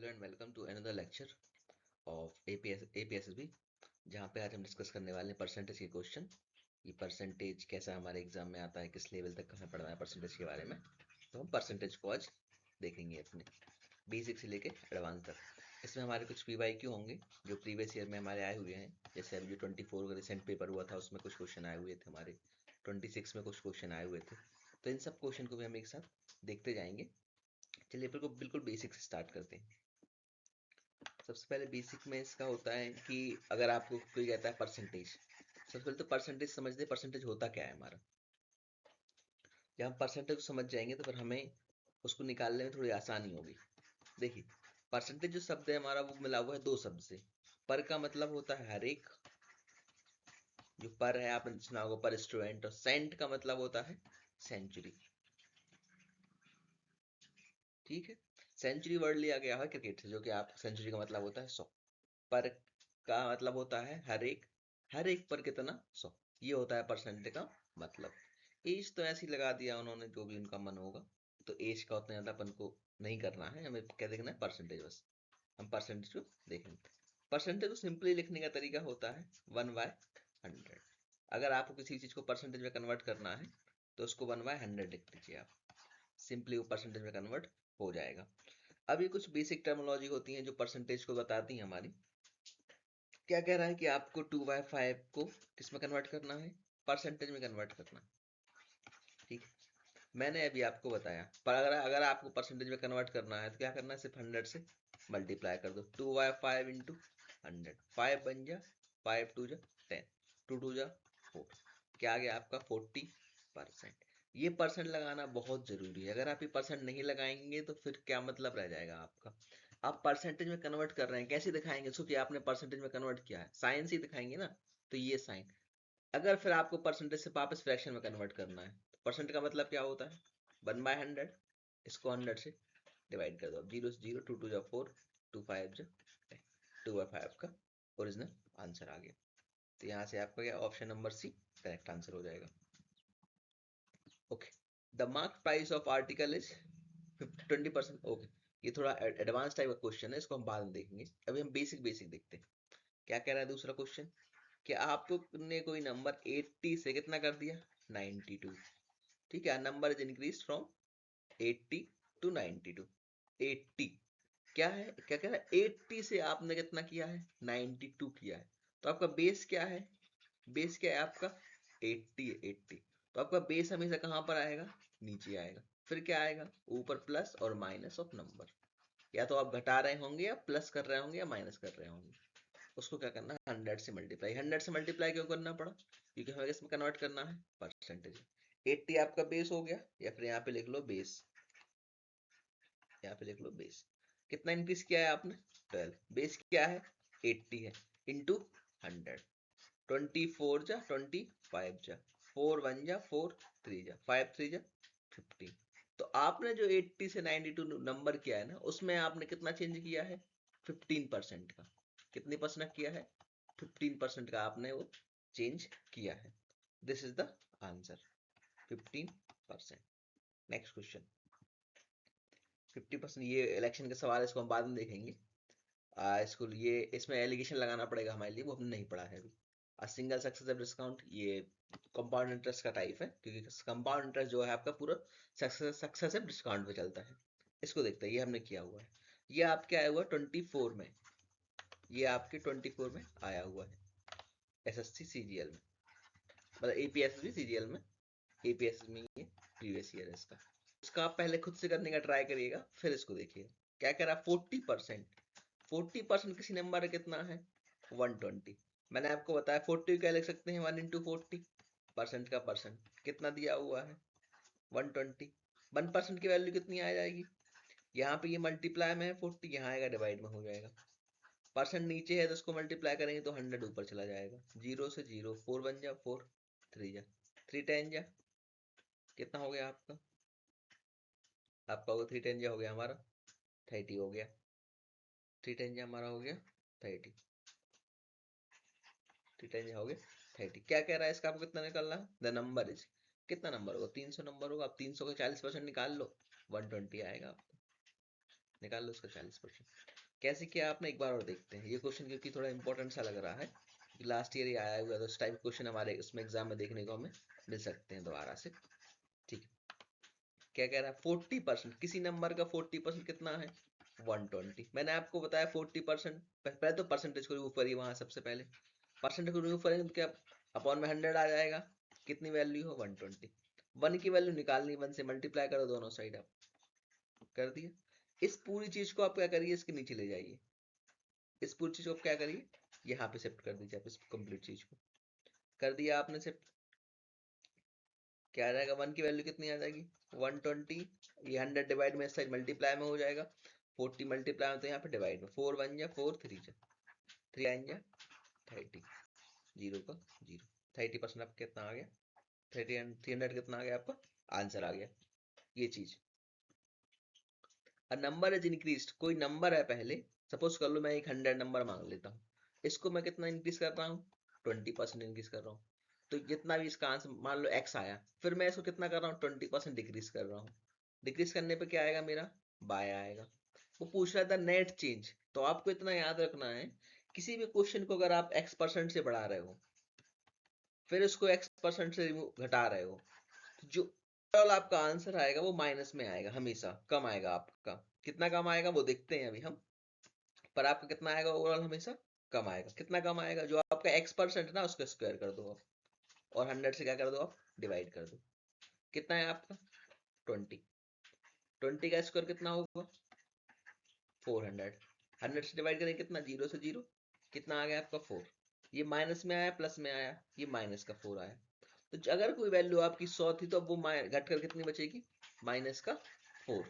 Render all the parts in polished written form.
Hello and welcome to another lecture of APSB, जहाँ पे आज हम डिस्कस करने वाले हैं परसेंटेज के क्वेश्चन। ये परसेंटेज कैसा हमारे एग्जाम में आता है, किस लेवल तक हमें पढ़ना है परसेंटेज के बारे में। तो हम परसेंटेज को आज देखेंगे अपने बेसिक से लेके एडवांस तक। इसमें हमारे कुछ पीवाईक्यू होंगे जो प्रीवियस ईयर में हमारे आए हुए हैं। जैसे अभी जो 24 का रिसेंट पेपर हुआ था उसमें कुछ क्वेश्चन आए हुए थे, हमारे 26 में कुछ क्वेश्चन आए हुए थे। तो इन सब क्वेश्चन को भी हम एक साथ देखते जाएंगे। चलिए बिल्कुल बेसिक से स्टार्ट करते हैं। सबसे पहले बेसिक में इसका होता है कि अगर आपको कोई कहता है परसेंटेज, सबसे पहले तो परसेंटेज समझते, परसेंटेज होता क्या है हमारा। जब हम परसेंटेज को समझ जाएंगे तो फिर हमें उसको निकालने में थोड़ी आसानी होगी। देखिए, परसेंटेज जो शब्द है हमारा वो मिला हुआ है दो शब्द से। पर का मतलब होता है हर एक, जो पर है आपने सुना होगा पर स्टूडेंट, और सेंट का मतलब होता है सेंचुरी। ठीक है, सेंचुरी वर्ड लिया गया है क्रिकेट से, जो कि आप सेंचुरी का मतलब होता है 100। पर का मतलब होता है हर एक पर कितना 100। ये होता है परसेंटेज का मतलब। एज तो ऐसे ही लगा दिया उन्होंने, जो भी उनका मन होगा। तो एज का उतना ज्यादा अपन को नहीं करना है, हमें क्या देखना है परसेंटेज बस। हम परसेंटेज को देखेंगे। परसेंटेज को सिंपली लिखने का तरीका होता है 1/100। अगर आपको किसी चीज को परसेंटेज में कन्वर्ट करना है तो उसको 1/100 लिख दीजिए आप, सिंपली वो परसेंटेज में कन्वर्ट हो जाएगा। अब ये कुछ बेसिक टर्मिनोलॉजी होती हैं जो परसेंटेज को बताती हैं हमारी। क्या कह रहा है कि आपको 2/5 को किस में कन्वर्ट करना है, परसेंटेज में कन्वर्ट करना है। ठीक है, मैंने अभी आपको बताया। पर अगर आपको परसेंटेज में कन्वर्ट करना है तो क्या करना है, सिर्फ 100 से मल्टीप्लाई कर दो। 2/5 इंटू 100, 5 बन जा, 5 2 जा 10, 2 2 जा 4, क्या आ गया आपका 40%। ये परसेंट लगाना बहुत जरूरी है। अगर आप ये परसेंट नहीं लगाएंगे तो फिर क्या मतलब रह जाएगा आपका। आप परसेंटेज में कन्वर्ट कर रहे हैं, कैसे दिखाएंगे इसको कि आपने परसेंटेज में कन्वर्ट किया है, साइन से ही दिखाएंगे ना। तो ये साइन, अगर फिर आपको परसेंटेज से वापस फ्रैक्शन में कन्वर्ट करना है तो परसेंट का मतलब क्या होता है 1/100। इसको 100 से डिवाइड कर दो, 0 0, 2 2 जा 4, 2 5 जा 10, 2/5 का ओरिजिनल आंसर आ गया। तो यहाँ से आपका क्या option number C correct answer हो जाएगा। Okay, the mark price of article is 20%। Okay, ये थोड़ा एडवांस टाइप का क्वेश्चन है, इसको हम बाद में देखेंगे। अभी हम बेसिक देखते हैं। क्या कह रहा है दूसरा क्वेश्चन, कि आपको ने कोई नंबर 80 से कितना कर दिया 92। ठीक है, number is increase from 80 to 92। 80 क्या है, क्या कह रहा है 80 से आपने कितना किया है 92 किया है। तो आपका बेस क्या है, बेस क्या है आपका 80 है, 80। तो आपका बेस हमेशा कहाँ पर आएगा, नीचे आएगा। फिर क्या आएगा ऊपर प्लस और माइनस ऑफ नंबर, या तो आप घटा रहे होंगे या प्लस कर रहे होंगे या माइनस कर रहे होंगे। उसको क्या करना है 100 से मल्टीप्लाई। 100 से मल्टीप्लाई क्यों करना पड़ा, क्योंकि हमें इसमें कन्वर्ट करना है परसेंटेज। 80 आपका बेस हो गया, या फिर यहाँ पे लिख लो बेस, यहाँ पे लिख लो बेस। कितना इंक्रीज किया है आपने 12, बेस क्या है 80 है, इंटू 100। 24 जा 25 जा, 4 1 जा 4 3 जा 5 3 जा 15। तो आपने जो 80 से 92 नंबर किया है ना, उसमें आपने कितना चेंज किया है 15% का। कितनी परसेंट किया है 15% का आपने वो चेंज किया है। This is the answer 15%। Next question 50%। ये इलेक्शन के सवाल है, इसको हम बाद में देखेंगे। इसको ये इसमें एलिगेशन लगाना पड़ेगा हमारे लिए, वो हमने नहीं पढ़ा है अभी। सिंगल सक्सेसिव डिस्काउंट ये कंपाउंड इंटरेस्ट का टाइप है, क्योंकि कंपाउंड इंटरेस्ट जो है आपका पूरा सक्सेसिव डिस्काउंट पे चलता है। इसको देखते हैं, ये हमने किया हुआ है। ये आपके आया हुआ 24 में, ये आपके 24 में आया हुआ है एसएससी सीजीएल में, मतलब एपीएस भी सीजीएल में, एपीएस में ये प्रीवियस ईयर है इसका। इसका आप पहले खुद से करने का ट्राई करिएगा, फिर इसको देखिएगा। क्या कह रहा है 40%। 40% किसी नंबर का कितना है 120। मैंने आपको बताया 40 क्या लिख सकते हैं 1 इंटू 40, परसेंट का परसेंट कितना दिया हुआ है 120। 1% की वैल्यू कितनी आ जाएगी, यहाँ पे ये मल्टीप्लाई में है 40, यहाँ आएगा डिवाइड में हो जाएगा। परसेंट नीचे है तो उसको मल्टीप्लाई करेंगे तो 100 ऊपर चला जाएगा। 0 से 0, 4 बन जा 4, 3 जा 3 10 जा, कितना हो गया आपका, आपका वो 3 10 जा हो गया हमारा 30 हो गया। 3 10 जा हमारा हो गया 30, 3 10 जा हो गया 30। क्या कह रहा है इसका, आपको कितना निकालना है, द नंबर इज, कितना नंबर होगा 300 नंबर होगा। आप 300 का 40% निकाल लो 120 आएगा आपको। निकाल लो उसका 40%। कैसे किया आपने, एक बार और देखते हैं ये क्वेश्चन, क्योंकि थोड़ा इंपॉर्टेंट सा लग रहा है। लास्ट ईयर ही आया हुआ, तो इस टाइप क्वेश्चन हमारे उसमें एग्जाम में देखने को हमें मिल सकते हैं दोबारा से। ठीक है, क्या कह रहा है, 40%, किसी नंबर का 40% कितना है, 120। मैंने आपको बताया 40%, पहले तो परसेंटेज को रिमूव करिए वहां, सबसे पहले परसेंटेज को रिमूव करेंगे तो क्या अपॉन में 100 आ जाएगा, कितनी वैल्यू हो 120। 1 की वैल्यू निकालनी, 1 से मल्टीप्लाई करो दोनों साइड, आप कर दिया। इस पूरी चीज को आप क्या करिए, इसके नीचे ले जाइए, इस पूरी चीज को आप क्या करिए, यहाँ पे शिफ्ट कर दीजिए आप इस कंप्लीट चीज को, कर दिया आपने शिफ्ट। क्या आ जाएगा, 1 की वैल्यू कितनी आ जाएगी 120, ये 100 डिवाइड में इस साइड मल्टीप्लाई में हो जाएगा, 40 मल्टीप्लाई में तो यहाँ पे डिवाइड में, 4 1 जा 4 3 जा 3 9 जा 30, जीरो का जीरो, 30% आपका कितना आ गया, 300 कितना आ गया आपका आंसर आ गया। ये चीज, अ नंबर इज इंक्रीज, कोई नंबर है पहले, सपोज कर लो मैं एक 100 नंबर मांग लेता हूँ, इसको मैं कितना इंक्रीज कर रहा हूँ, 20% इंक्रीज कर रहा हूँ। तो जितना भी इसका आंसर मान लो x आया, फिर मैं इसको कितना कर रहा हूँ, 20% डिक्रीज कर रहा हूँ। डिक्रीज करने पे क्या आएगा मेरा, बाय आएगा। वो पूछ रहा था नेट चेंज, तो आपको इतना याद रखना है, किसी भी क्वेश्चन को अगर आप x% से बढ़ा रहे हो, फिर उसको x% से घटा रहे हो, तो जो ओवरऑल आपका आंसर आएगा वो माइनस में आएगा, हमेशा कम आएगा आपका। कितना कम आएगा वो देखते हैं अभी हम, पर आपका कितना आएगा ओवरऑल, हमेशा कम आएगा। कितना कम आएगा, जो आपका x% है ना उसका स्क्वायर कर दो आप, और 100 से क्या कर दो आप, डिवाइड कर दो। कितना है आपका 20, 20 का स्क्वायर कितना होगा 400, 100 से डिवाइड करें कितना, जीरो से जीरो, कितना आ गया आपका 4। ये माइनस में आया, प्लस में आया, ये माइनस का 4 आया। तो अगर कोई वैल्यू आपकी 100 थी तो अब वो घट कर कितनी बचेगी, माइनस का 4,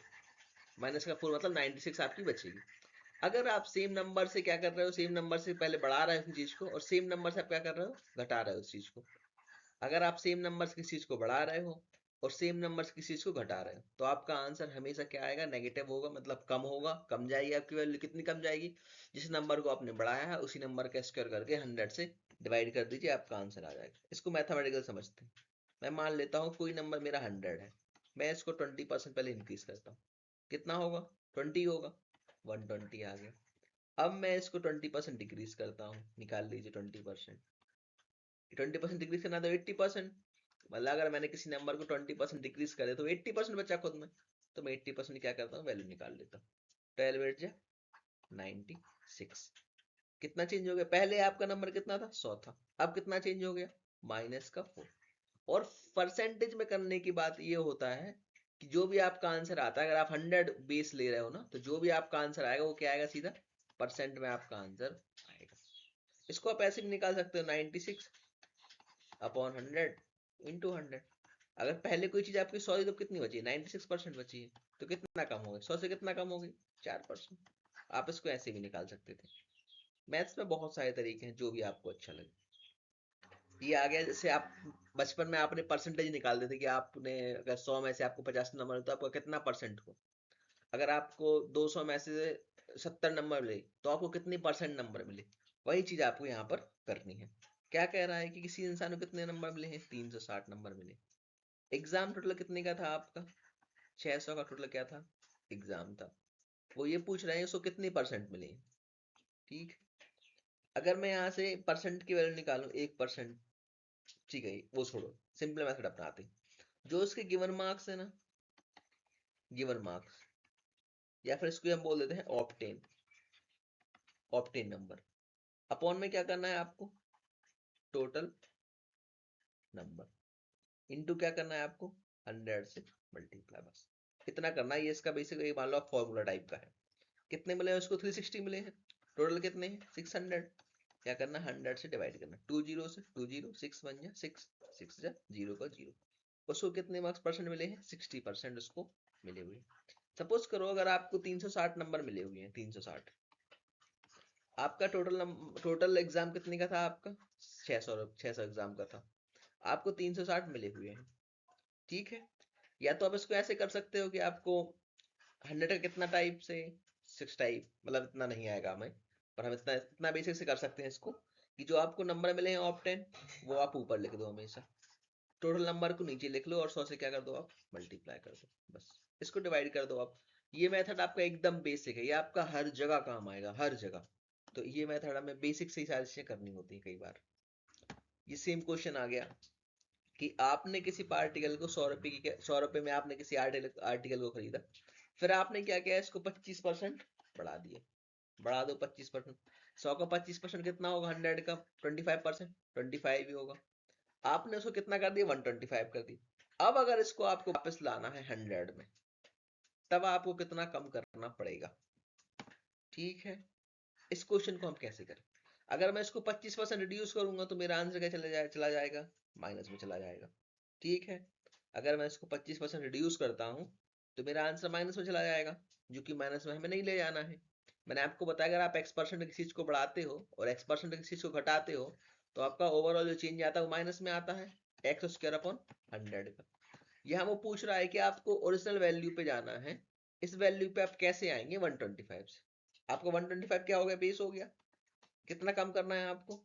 माइनस का 4 मतलब 96 आपकी बचेगी। अगर आप सेम नंबर से क्या कर रहे हो, सेम नंबर से पहले बढ़ा रहे हो उस चीज को, और सेम नंबर से आप क्या कर रहे हो, घटा रहे हो उस चीज को। अगर आप सेम नंबर से किसी चीज को बढ़ा रहे हो और सेम नंबर से किसी चीज को घटा रहे हो, तो आपका आंसर हमेशा क्या आएगा, नेगेटिव होगा, मतलब कम होगा, कम जाएगी आपकी वैल्यू। कितनी कम जाएगी, जिस नंबर को आपने बढ़ाया है उसी नंबर का स्क्वायर करके 100 से डिवाइड कर दीजिए, आपका आंसर आ जाएगा। इसको मैथमेटिकल समझते हैं। मैं मान लेता हूँ कोई नंबर मेरा 100 है, मैं इसको 20% पहले इंक्रीज करता हूँ, कितना होगा 20 होगा, 120 आ गया। अब मैं इसको 20% डिक्रीज करता हूँ, निकाल लीजिए 20%, 20% डिक्रीज करना तो 80%, मतलब अगर मैंने किसी नंबर को 20% डिक्रीज करे तो 80% बचा खुद में, तो मैं 80% क्या करता हूँ, वैल्यू निकाल लेता हूँ। 12 8 जा 96, कितना चेंज हो गया, पहले आपका नंबर कितना था 100 था, अब कितना चेंज हो गया, माइनस का 4। और परसेंटेज में करने की बात ये होता है कि जो भी आपका आंसर आता है, अगर आप 100 बेस ले रहे हो ना, तो जो भी आपका आंसर आएगा वो क्या आएगा, सीधा परसेंट में आपका आंसर आएगा। इसको आप ऐसे भी निकाल सकते हो, 96 अपॉन 100 इंटू 100। अगर पहले कोई चीज आपकी 100 थी तो कितनी बची है, 96% बची है, तो कितना कम हो गया, 100 से कितना कम हो गई, 4%। आप इसको ऐसे भी निकाल सकते थे। मैथ्स में बहुत सारे तरीके हैं, जो भी आपको अच्छा लगे। ये आ गया, जैसे आप बचपन में आपने परसेंटेज निकालते थे कि आपने अगर 100 में से आपको 50 नंबर तो आपको कितना परसेंट हो, अगर आपको 200 में से 70 नंबर मिले तो आपको कितनी परसेंट नंबर मिले, वही चीज आपको यहाँ पर करनी है। क्या कह रहा है कि किसी इंसान को कितने नंबर मिले हैं, 360 नंबर मिले। एग्जाम टोटल कितने का था आपका, 600 का टोटल क्या था, एग्जाम था। वो ये पूछ रहे हैं उसको कितने परसेंट मिले हैं। ठीक है, अगर मैं यहाँ से परसेंट की वैल्यू निकालूं 1%, ठीक है वो छोड़ो, सिंपल मेथड अपनाते हैं। जो उसके गिवन मार्क्स है ना, गिवन मार्क्स, या फिर इसको हम बोल देते हैं ऑप्टेन, ऑप्टेन नंबर, अपॉन में क्या करना है आपको, टोटल नंबर, इनटू क्या करना है आपको, 100 से मल्टीप्लाई, बस इतना करना है। ये इसका बेसिक ये मान लो आप फॉर्मूला टाइप का है। कितने मिले हैं उसको, 360 मिले हैं, टोटल कितने हैं 600। क्या करना है, 100 से डिवाइड करना, 2 जीरो से 2 जीरो, 6 1 जा 6, 6 जा जीरो का जीरो। उसको कितने मार्क्स परसेंट मिले हैं, 60% उसको मिले हुए हैं। सपोज करो अगर आपको 360 नंबर मिले हुए हैं, 360, आपका टोटल एग्जाम कितने का था आपका, 600 एग्जाम का था, आपको 360 मिले हुए हैं। ठीक है, या तो आप इसको ऐसे कर सकते हो कि आपको 100 का कितना टाइप से, 6 टाइप, मतलब इतना नहीं आएगा हमें, पर हम इतना इतना बेसिक से कर सकते हैं इसको, कि जो आपको नंबर मिले हैं ऑप 10 वो आप ऊपर लिख दो हमेशा, टोटल नंबर को नीचे लिख लो और 100 से क्या कर दो आप मल्टीप्लाई कर दो, बस इसको डिवाइड कर दो आप। ये मेथड आपका एकदम बेसिक है, ये आपका हर जगह काम आएगा, हर जगह। तो ये मेथड हमें बेसिक से ही सारी चीजें करनी होती है कई बार। ये सेम क्वेश्चन आ गया कि आपने किसी पार्टिकल को 100 रुपए की 100 रुपए में आपने किसी आर्टिकल को खरीदा, फिर आपने क्या किया, इसको 25% बढ़ा दिया। बढ़ा दो 25%, 100 का 25% कितना होगा, 100 का 25%, 25 ही होगा। आपने उसको कितना कर दिया, 125 कर दिया। अब अगर इसको आपको वापस लाना है 100 में, तब आपको कितना कम करना पड़ेगा। ठीक है, इस क्वेश्चन को हम कैसे करें, अगर मैं इसको 25% रिड्यूस करूंगा तो मेरा आंसर क्या चला जाएगा, माइनस में चला जाएगा। ठीक है, अगर मैं इसको 25% रिड्यूस करता हूं तो मेरा आंसर माइनस में चला जाएगा, जो कि माइनस में हमें नहीं ले जाना है। मैंने आपको बताया अगर आप x% किसी चीज को बढ़ाते हो और x% किसी चीज को घटाते हो तो आपका ओवरऑल जो चेंज आता है वो माइनस में आता है, x² 100 का। यहाँ वो पूछ रहा है कि आपको ओरिजिनल वैल्यू पे जाना है, इस वैल्यू पे आप कैसे आएंगे 125 से। आपको 125 क्या हो गया, बेस हो गया। कितना कम करना है आपको,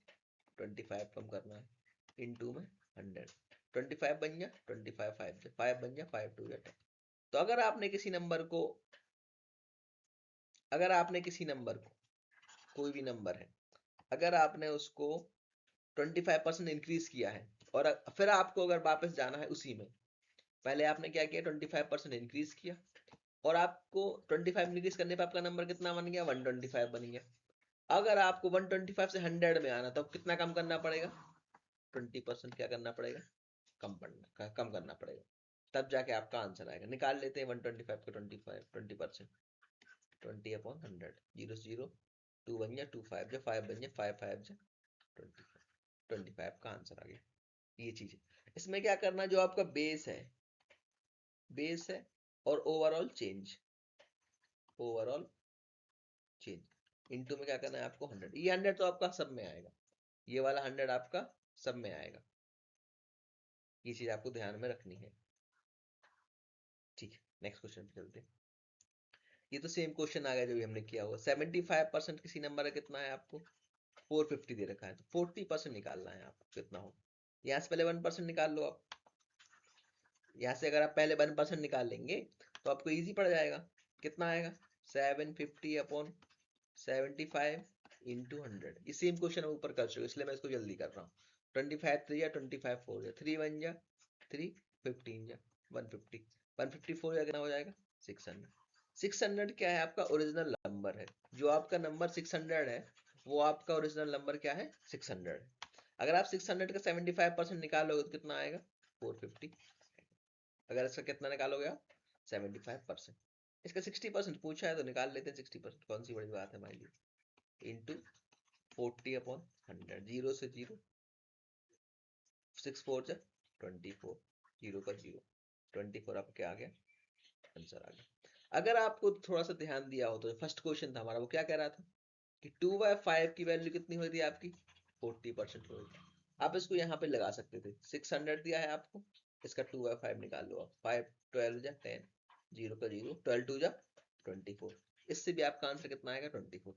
25 कम करना है, इनटू में 100। 25 बन गया, 25 5 बन गया, 5 2 10। तो अगर आपने किसी नंबर को कोई भी नंबर है, अगर आपने उसको 25% इंक्रीज किया है और फिर आपको अगर वापस जाना है उसी में, पहले आपने क्या किया, 25% इंक्रीज किया और आपको 25 इंक्रीज करने पर आपका नंबर कितना बन गया, 125 बन गया। अगर आपको 125 से 100 में आना, तब कितना कम करना पड़ेगा, 20% क्या करना पड़ेगा, कम करना पड़ेगा, तब जाके आपका आंसर आएगा। निकाल लेते हैं 125 का 20%, 20/100, 0 से 0 2 बन गया, 2 5 जा 5 बन गया, 5 5 जा 25, 25 का आंसर आ गया। ये चीज है, इसमें क्या करना, जो आपका बेस है और ओवरऑल चेंज इनटू में क्या करना है आपको 100। ये 100 तो आपका सब में आएगा, ये वाला 100 आपका सब में आएगा, ये चीज आपको ध्यान में रखनी है। ठीक है, नेक्स्ट क्वेश्चन पे चलते हैं। ये तो सेम क्वेश्चन आ गया जो भी हमने किया हुआ। 75% किसी नंबर का कितना है, आपको 450 दे रखा है, तो 40% निकालना है आपको, कितना हो। यहाँ से पहले 1% निकाल लो आप। यहाँ से अगर आप पहले 1% निकाल लेंगे तो आपको इजी पड़ जाएगा। कितना आएगा, 750/75 इंटू 100। ये सेम क्वेश्चन हम ऊपर कर चुके, इसलिए मैं इसको जल्दी कर रहा हूँ। 25 3 या 25 4 या 3 1 जा 3 15 जा 150, 154 या कितना हो जाएगा, 600। 600 क्या है, आपका ओरिजिनल नंबर है। जो आपका नंबर 600 है वो आपका ओरिजिनल नंबर क्या है, 600 है। अगर आप 600 का 75% निकालोगे तो कितना आएगा, 450। अगर इसका कितना निकालोगे आप, 75%। इसका 60% पूछा है तो निकाल लेते हैं 60%, कौन सी बड़ी बात है हमारे लिए। इंटू 40/100, 0 से 0 6 4 जा 24, 0 का 0 24 आपका क्या आ गया, आंसर आ गया। अगर आपको थोड़ा सा ध्यान दिया हो तो फर्स्ट क्वेश्चन था हमारा, वो क्या कह रहा था कि 2/5 की वैल्यू कितनी हुई थी आपकी, 40% हुई थी। आप इसको यहाँ पे लगा सकते थे, 600 दिया है आपको, इसका 2/5 निकाल लो आप, 5 12 जा 10, 0 का 0 12 2 जा 24। इससे भी आपका आंसर कितना आएगा, 24।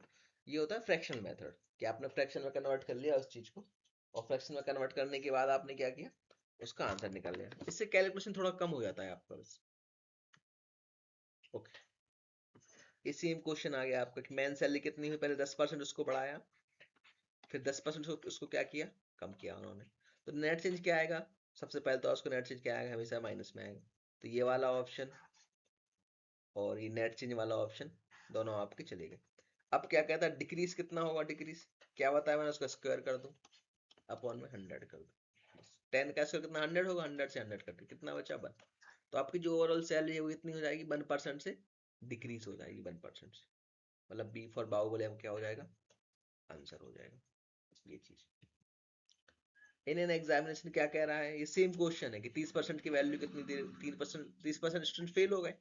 ये होता है फ्रैक्शन मेथड, कि आपने फ्रैक्शन में कन्वर्ट कर लिया उस चीज को, और फ्रैक्शन में कन्वर्ट करने के बाद आपने क्या किया, उसका आंसर निकाल लिया। इससे कैलकुलेशन थोड़ा कम हो जाता है आपका बस। ओके, ये सेम क्वेश्चन आ गया आपका कि मैन सैलरी कितनी हुई, पहले 10% उसको बढ़ाया, फिर 10% उसको क्या किया, कम किया उन्होंने। तो नेट चेंज क्या आएगा, सबसे पहले तो उसको नेट चेंज क्या आएगा, हमेशा माइनस में आएगा। तो ये वाला ऑप्शन और ये नेट चेंज वाला ऑप्शन दोनों आपके चले गए। अब क्या कहता है, डिक्रीज कितना होगा, डिक्रीज क्या बताया मैंने, उसका स्क्वायर कर दूं, अपॉन में 100 कर दूं। 10 का स्क्वायर कितना, 100 होगा, 100 से 100 करके कितना बचा, 1। तो आपकी जो ओवरऑल सैलरी है वो कितनी हो जाएगी, 1% से डिक्रीज हो जाएगी, 1% से। मतलब बी फॉर बाहुबली अब क्या हो जाएगा, आंसर हो जाएगा। ये चीज इंडियन एग्जामिनेशन क्या कह रहा है, ये सेम क्वेश्चन है कि 30% की वैल्यू कितनी दे, 30% स्टूडेंट फेल हो गए।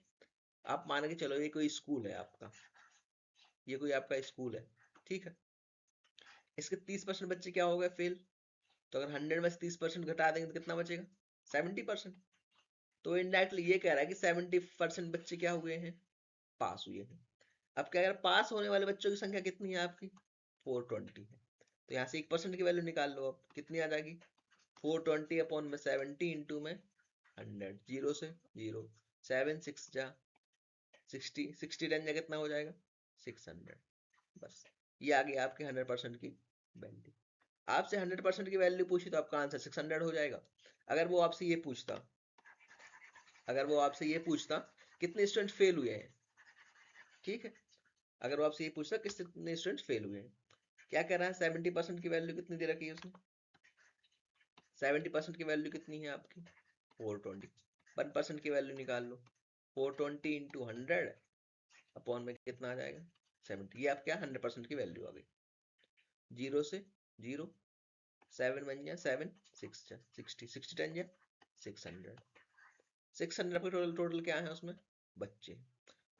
आप मान के चलो ये कोई स्कूल है आपका, ये कोई आपका स्कूल है, ठीक है। इसके 30% बच्चे क्या हो गए, फेल। तो अगर 100 में से 30% घटा देंगे तो कितना बचेगा, 70%। तो इनडायरेक्टली ये कह रहा है कि 70% बच्चे क्या हुए हैं, पास हुए हैं। अब क्या, अगर पास होने वाले बच्चों की संख्या कितनी है आपकी, 420 है। तो यहाँ से 1% की वैल्यू निकाल लो, अब कितनी आ जाएगी, 420/70 इंटू में 100, 0 से 0 7 6 जा 60 10 जा कितना हो जाएगा 600। बस ये आ गया आपके 100% की वैल्यू। आपसे 100% की वैल्यू पूछी तो आपका आंसर 600 हो जाएगा। अगर वो आपसे ये पूछता कितने स्टूडेंट फेल हुए हैं, ठीक है, अगर वो आपसे ये पूछता कितने स्टूडेंट फेल हुए हैं, क्या कह रहा है 70% की वैल्यू कितनी दे रखी है उसने, 70% की वैल्यू कितनी है आपकी 420। 1% की वैल्यू निकाल लो, 420 इंटू 100 अपॉन में कितना आ जाएगा 70। ये आप क्या 100% की वैल्यू आ गई। 0 से 0, 7 बन गया 7, 6 60, 60 10 जा 600। 600 पे टोटल क्या है उसमें बच्चे।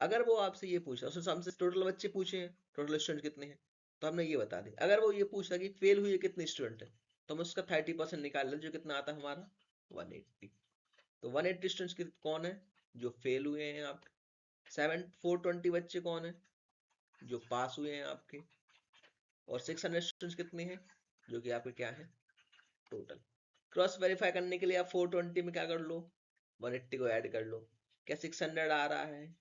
अगर वो आपसे ये पूछा, उसने हमसे टोटल बच्चे पूछे हैं, टोटल स्टूडेंट कितने हैं, तो हमने ये बता दी। अगर वो ये पूछा कि फेल हुए कितने स्टूडेंट है, तो हम उसका 30% निकाल लें, जो कितना आता है हमारा 180। तो 180 स्टूडेंट्स कौन है जो फेल हुए हैं आपके, 420 बच्चे कौन है जो पास हुए हैं आपके, और 600 स्टूडेंट्स कितने हैं जो कि आपके क्या है टोटल। क्रॉस वेरीफाई करने के लिए आप 420 में क्या कर लो 180 को ऐड कर लो, क्या 600 आ रहा है,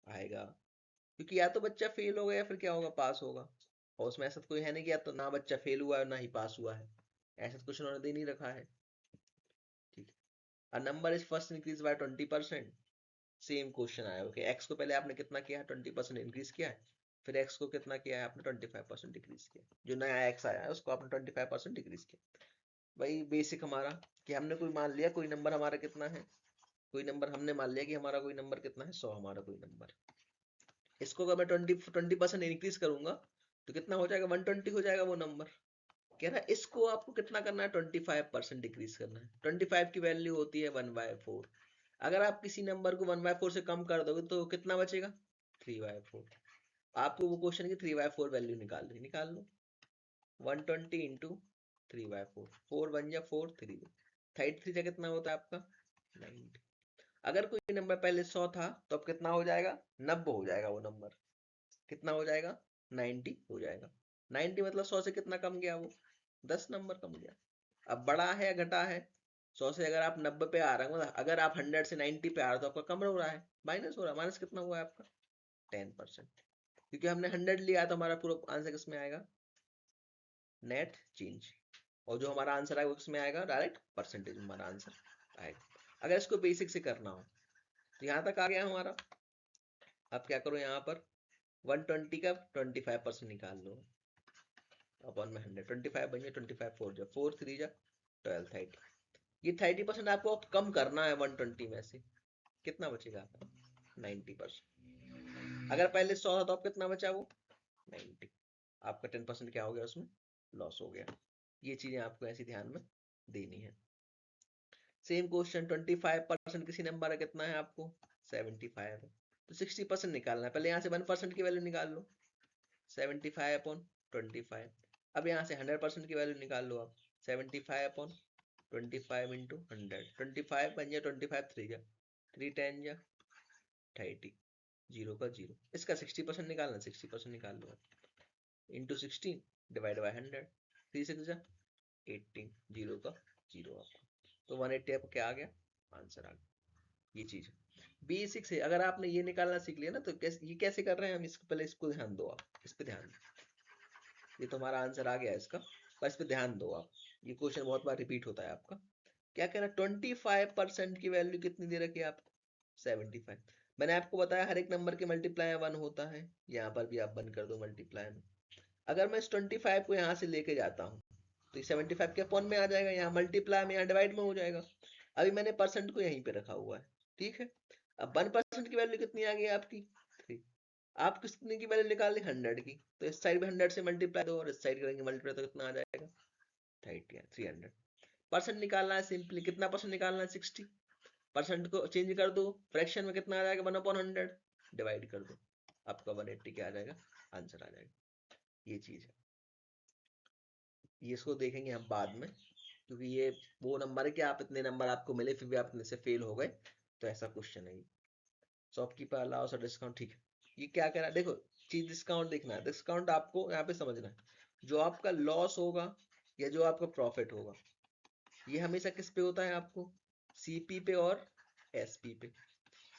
आएगा, क्योंकि या तो बच्चा फेल होगा या फिर क्या होगा पास होगा। और उसमें ऐसा कोई है नहीं कि या तो ना बच्चा फेल हुआ है ना ही पास हुआ है, ऐसा कुछ उन्होंने दे नहीं रखा है, ठीक है। A number is first increase by 20%, same question आया, ओके एक्स को पहले आपने कितना किया है 20% इंक्रीज किया है, फिर एक्स को कितना किया है आपने 25% डिक्रीज किया, जो नया एक्स आया है उसको आपने 25% डिक्रीज किया। वही बेसिक हमारा कि हमने कोई मान लिया कोई नंबर हमारा कितना है, कोई नंबर हमने मान लिया कि हमारा कोई नंबर कितना है 100 हमारा कोई नंबर, इसको अगर मैं 20% इंक्रीज करूंगा तो कितना हो जाएगा 120 हो जाएगा वो नंबर। कह रहा है इसको आपको कितना करना है 25% डिक्रीज करना है। 25 की वैल्यू होती है 1/4। अगर आप किसी नंबर को 1/4 से कम कर दोगे तो कितना बचेगा 3/4। आपको वो क्वेश्चन की 3/4 वैल्यू निकाल लो 120 इंटू 3/4, 4 बन जा 4 3 33 का कितना होता है आपका 90। अगर कोई नंबर पहले 100 था तो अब कितना हो जाएगा 90 हो जाएगा वो नंबर, कितना हो जाएगा 90 हो जाएगा। 90 मतलब 100 से कितना कम गया वो 10 नंबर कम गया। अब बढ़ा है या घटा है 100 से, अगर आप 90 पे आ रहे हो, मतलब अगर आप 100 से 90 पे आ रहे हो तो आपका कम हो रहा है, माइनस हो रहा है, माइनस कितना हुआ है आपका 10%, क्योंकि हमने 100 लिया तो हमारा पूरा आंसर किसमें आएगा नेट चेंज, और जो हमारा आंसर आएगा किसमें आएगा डायरेक्ट परसेंटेज में हमारा आंसर आएगा। अगर इसको बेसिक से करना हो तो यहाँ तक आ गया हमारा। अब क्या करो यहाँ पर 120 का 25% निकाल लो अपॉन में 100, 25 बन गया 25 4 जा 4 3 जा 12 30। ये 30% आपको कम करना है 120 में से, कितना बचेगा आपका 90%। अगर पहले 100 था तो अब कितना बचा वो 90, आपका 10% क्या हो गया उसमें लॉस हो गया। ये चीजें आपको ऐसी ध्यान में देनी है। सेम क्वेश्चन 25% किसी नंबर का कितना है आपको 75 है, तो 60% निकालना है। पहले यहाँ से 1% की वैल्यू निकाल लो 75 अपॉन 25। अब यहाँ से 100% की वैल्यू निकाल लो आप 75 अपॉन 25 इंटू 100, 25 बन गया 25 3 जा 3 10 जा 30, जीरो का जीरो, इसका 60% निकालना 60% निकाल लो इंटू 16 डिवाइड बाय 100, 3 6 जा 18, जीरो का जीरो आपको, तो 180 आपको क्या आ गया आंसर आ गया। ये चीज है बेसिक से, अगर आपने ये निकालना सीख लिया ना तो ये कैसे कर रहे हैं हम, इसको पहले इसको ध्यान दो आप, इस पे ध्यान दो। ये तो हमारा आंसर आ गया इसका, पर इस पे ध्यान दो आप, ये क्वेश्चन बहुत बार रिपीट होता है आपका। क्या कह रहा है 25% की वैल्यू कितनी दे रखी है आपको 75। मैंने आपको बताया हर एक नंबर के मल्टीप्लाई 1 होता है, यहाँ पर भी आप बंद कर दो मल्टीप्लाई में। अगर मैं इस 25 को यहाँ से लेके जाता हूँ तो 75 के अपॉन में आ जाएगा, यहाँ मल्टीप्लाई में यहाँ डिवाइड में हो जाएगा। अभी मैंने परसेंट को यहीं पे रखा हुआ है, ठीक है। अब 1% की वैल्यू कितनी आ गई आपकी 3। आप कितने की वैल्यू निकाल ली 100 की, तो इस साइड में 100 से मल्टीप्लाई दो और इस साइड करेंगे मल्टीप्लाई तो कितना आ जाएगा 300। परसेंट निकालना है सिंपली, कितना परसेंट निकालना है 60। परसेंट को चेंज कर दो फ्रैक्शन में, कितना आ जाएगा 1/100 डिवाइड कर दो, आपका 180 क्या आ जाएगा आंसर आ जाएगा। ये चीज है, ये इसको देखेंगे हम बाद में, क्योंकि ये वो नंबर है कि आप इतने नंबर आपको मिले फिर भी आप इतने से फेल हो गए, तो ऐसा क्वेश्चन है। शॉपकीपर अलाउस अ डिस्काउंट, ठीक है। ये क्या कह रहा है देखो, चीज डिस्काउंट देखना है, डिस्काउंट आपको यहाँ पे समझना है, जो आपका लॉस होगा या जो आपका प्रॉफिट होगा ये हमेशा किस पे होता है आपको सीपी पे और एसपी पे।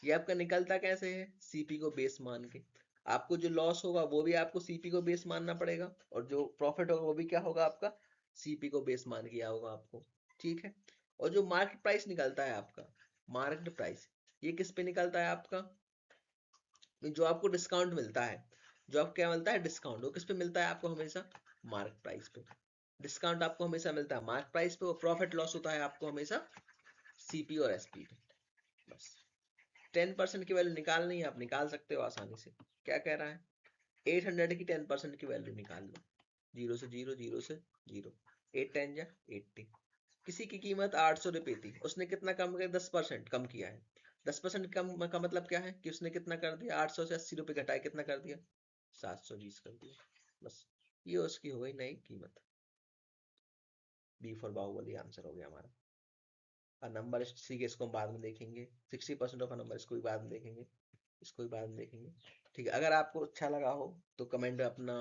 ये आपका निकलता कैसे है? सीपी को बेस मान के। आपको जो लॉस होगा वो भी आपको सीपी को बेस मानना पड़ेगा, और जो प्रॉफिट होगा वो भी क्या होगा आपका? सीपी को बेस मान किया होगा आपको। ठीक है। और जो मार्केट प्राइस निकलता है आपका, मार्केट प्राइस, ये किस पे निकलता है आपका? जो आपको डिस्काउंट मिलता है, जो आपको क्या मिलता है? डिस्काउंट। वो किस पे मिलता है आपको? हमेशा मार्केट प्राइस पे। डिस्काउंट आपको हमेशा मिलता है मार्केट प्राइस पे, और प्रॉफिट लॉस होता है आपको हमेशा सीपी और एसपी पे। बस 10% की वैल्यू निकालनी है, आप निकाल सकते हो आसानी से। क्या कह रहा है? 800 की 10% की वैल्यू निकाल लो। जीरो से जीरो, जीरो से जीरो, 8 10 जा 80। किसी की कीमत 800 रुपये थी, उसने कितना कम किया? 10% कम किया है। 10% कम का मतलब क्या है? कि उसने कितना कर दिया? 800 से 80 रुपये घटाए कितना कर दिया? 720 कर दिया। बस ये उसकी हो गई नई कीमत। बी फॉर बाहुबली आंसर हो गया हमारा। और नंबर ठीक है, इसको हम बाद में देखेंगे। 60% ऑफ नंबर, इसको भी बाद में देखेंगे, इसको भी बाद में देखेंगे। ठीक है, अगर आपको अच्छा लगा हो तो कमेंट में अपना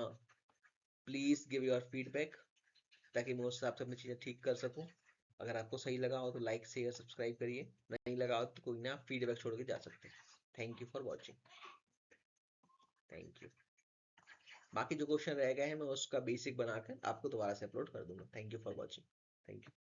प्लीज गिव योर फीडबैक, ताकि मैं उस हिसाब से अपनी चीज़ें ठीक कर सकूं। अगर आपको सही लगा हो तो लाइक शेयर सब्सक्राइब करिए, नहीं लगा हो तो कोई ना, फीडबैक छोड़ के जा सकते हैं। Thank you for watching. Thank you. बाकी जो क्वेश्चन रह गए हैं मैं उसका बेसिक बनाकर आपको दोबारा से अपलोड कर दूंगा। Thank you for watching. Thank you.